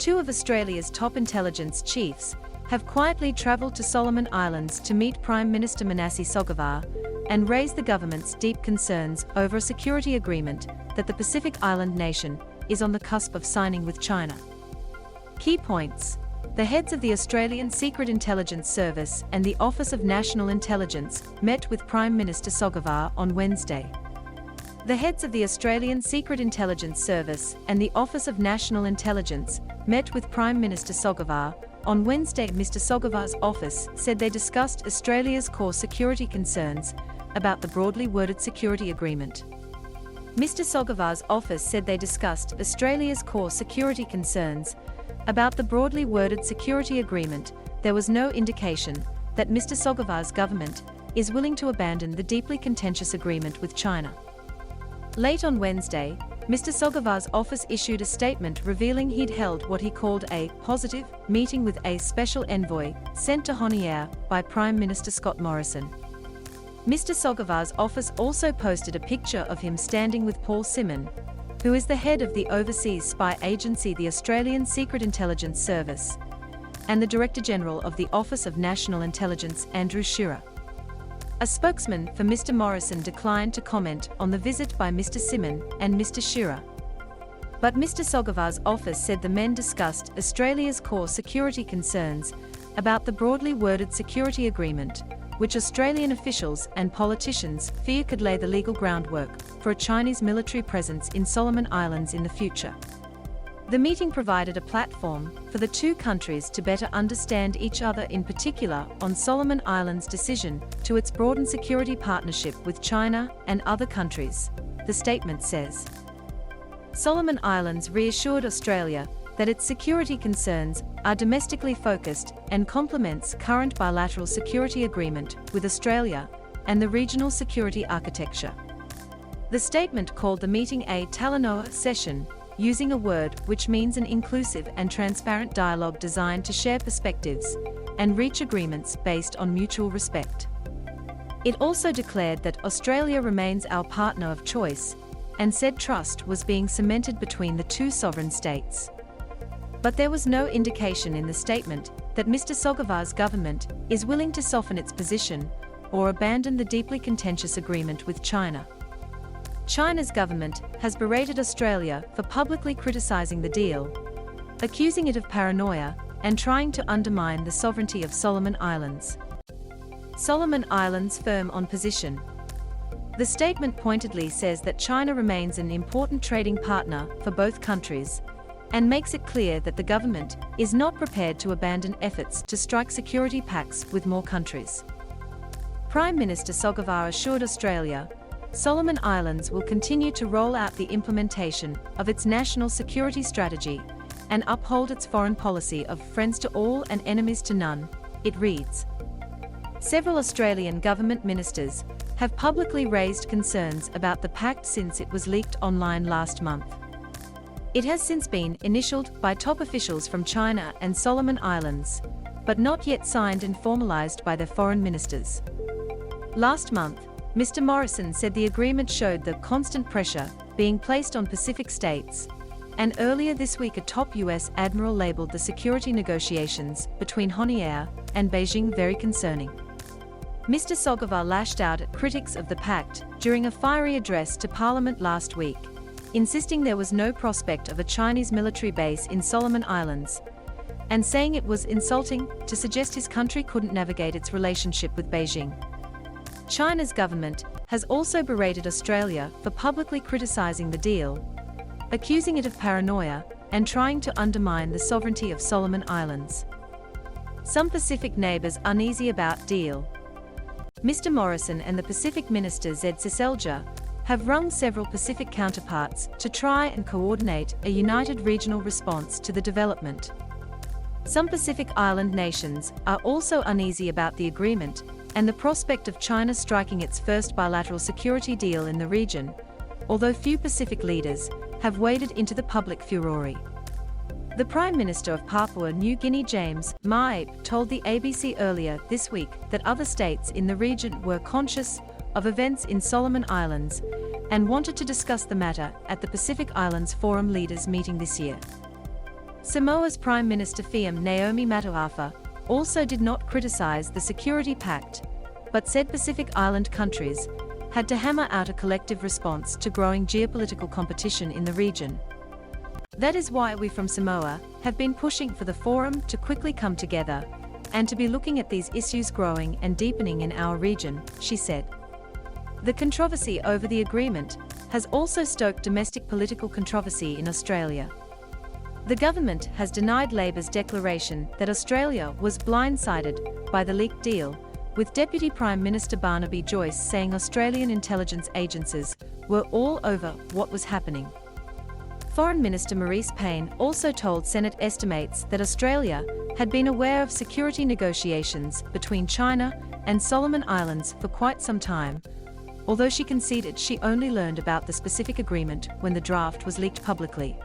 Two of Australia's top intelligence chiefs have quietly travelled to Solomon Islands to meet Prime Minister Manasseh Sogavare and raise the government's deep concerns over a security agreement that the Pacific Island nation is on the cusp of signing with China. Key points. The heads of the Australian Secret Intelligence Service and the Office of National Intelligence met with Prime Minister Sogavare on Wednesday. The heads of the Australian Secret Intelligence Service and the Office of National Intelligence met with Prime Minister Sogavare on Wednesday. Mr. Sogavare's office said they discussed Australia's core security concerns about the broadly worded security agreement. Mr. Sogavare's office said they discussed Australia's core security concerns about the broadly worded security agreement. There was no indication that Mr. Sogavare's government is willing to abandon the deeply contentious agreement with China. Late on Wednesday, Mr. Sogavare's office issued a statement revealing he'd held what he called a positive meeting with a special envoy sent to Honiara by Prime Minister Scott Morrison. Mr. Sogavare's office also posted a picture of him standing with Paul Simon, who is the head of the overseas spy agency, the Australian Secret Intelligence Service, and the Director General of the Office of National Intelligence, Andrew Shearer. A spokesman for Mr. Morrison declined to comment on the visit by Mr. Simon and Mr. Shearer. But Mr. Sogavare's office said the men discussed Australia's core security concerns about the broadly worded security agreement, which Australian officials and politicians fear could lay the legal groundwork for a Chinese military presence in Solomon Islands in the future. The meeting provided a platform for the two countries to better understand each other, in particular on Solomon Islands' decision to its broadened security partnership with China and other countries, the statement says. Solomon Islands reassured Australia that its security concerns are domestically focused and complements current bilateral security agreement with Australia and the regional security architecture. The statement called the meeting a Talanoa session, using a word which means an inclusive and transparent dialogue designed to share perspectives and reach agreements based on mutual respect. It also declared that Australia remains our partner of choice and said trust was being cemented between the two sovereign states. But there was no indication in the statement that Mr. Sogavare's government is willing to soften its position or abandon the deeply contentious agreement with China. China's government has berated Australia for publicly criticising the deal, accusing it of paranoia and trying to undermine the sovereignty of Solomon Islands. Solomon Islands firm on position. The statement pointedly says that China remains an important trading partner for both countries and makes it clear that the government is not prepared to abandon efforts to strike security pacts with more countries. Prime Minister Sogavare assured Australia, Solomon Islands will continue to roll out the implementation of its national security strategy and uphold its foreign policy of friends to all and enemies to none, it reads. Several Australian government ministers have publicly raised concerns about the pact since it was leaked online last month. It has since been initialed by top officials from China and Solomon Islands, but not yet signed and formalised by their foreign ministers. Last month, Mr. Morrison said the agreement showed the constant pressure being placed on Pacific states, and earlier this week a top US admiral labelled the security negotiations between Honiara and Beijing very concerning. Mr. Sogavare lashed out at critics of the pact during a fiery address to Parliament last week, insisting there was no prospect of a Chinese military base in Solomon Islands, and saying it was insulting to suggest his country couldn't navigate its relationship with Beijing. China's government has also berated Australia for publicly criticising the deal, accusing it of paranoia and trying to undermine the sovereignty of Solomon Islands. Some Pacific neighbours uneasy about deal. Mr. Morrison and the Pacific Minister Zed Siselja have wrung several Pacific counterparts to try and coordinate a united regional response to the development. Some Pacific Island nations are also uneasy about the agreement and the prospect of China striking its first bilateral security deal in the region, although few Pacific leaders have waded into the public furore. The Prime Minister of Papua New Guinea, James Maip, told the ABC earlier this week that other states in the region were conscious of events in Solomon Islands and wanted to discuss the matter at the Pacific Islands Forum Leaders meeting this year. Samoa's Prime Minister Naomi Matoafa also did not criticize the Security Pact, but said Pacific Island countries had to hammer out a collective response to growing geopolitical competition in the region. That is why we from Samoa have been pushing for the forum to quickly come together and to be looking at these issues growing and deepening in our region, she said. The controversy over the agreement has also stoked domestic political controversy in Australia. The government has denied Labor's declaration that Australia was blindsided by the leaked deal, with Deputy Prime Minister Barnaby Joyce saying Australian intelligence agencies were all over what was happening. Foreign Minister Marise Payne also told Senate estimates that Australia had been aware of security negotiations between China and Solomon Islands for quite some time, although she conceded she only learned about the specific agreement when the draft was leaked publicly.